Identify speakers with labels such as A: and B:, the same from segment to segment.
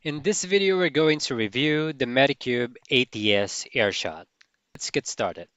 A: In this video, we're going to review the Medicube ATS Airshot. Let's get started.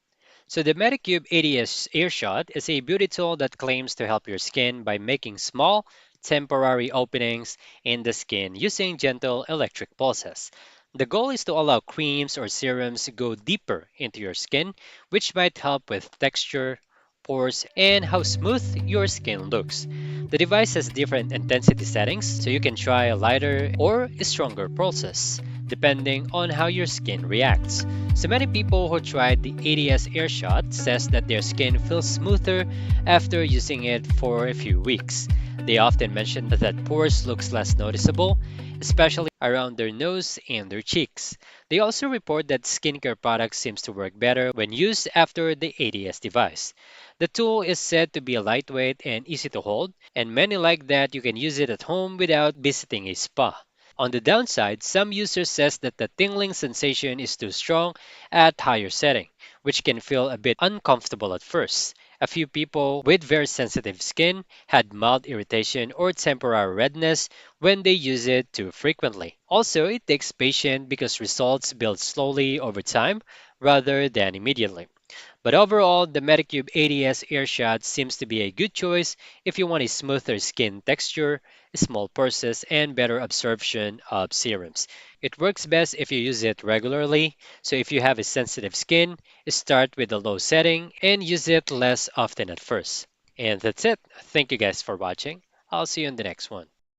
A: So the Medicube ATS Airshot is a beauty tool that claims to help your skin by making small, temporary openings in the skin using gentle electric pulses. The goal is to allow creams or serums to go deeper into your skin, which might help with texture, pores, and how smooth your skin looks. The device has different intensity settings, so you can try a lighter or stronger pulses, depending on how your skin reacts. So many people who tried the ADS Airshot says that their skin feels smoother after using it for a few weeks. They often mention that pores looks less noticeable, especially around their nose and their cheeks. They also report that skincare products seems to work better when used after the ADS device. The tool is said to be lightweight and easy to hold, and many like that you can use it at home without visiting a spa. On the downside, some users says that the tingling sensation is too strong at higher setting, which can feel a bit uncomfortable at first. A few people with very sensitive skin had mild irritation or temporary redness when they use it too frequently. Also, it takes patience because results build slowly over time rather than immediately. But overall, the Medicube ADS Airshot seems to be a good choice if you want a smoother skin texture, small pores, and better absorption of serums. It works best if you use it regularly, so if you have a sensitive skin, start with a low setting and use it less often at first. And that's it. Thank you guys for watching. I'll see you in the next one.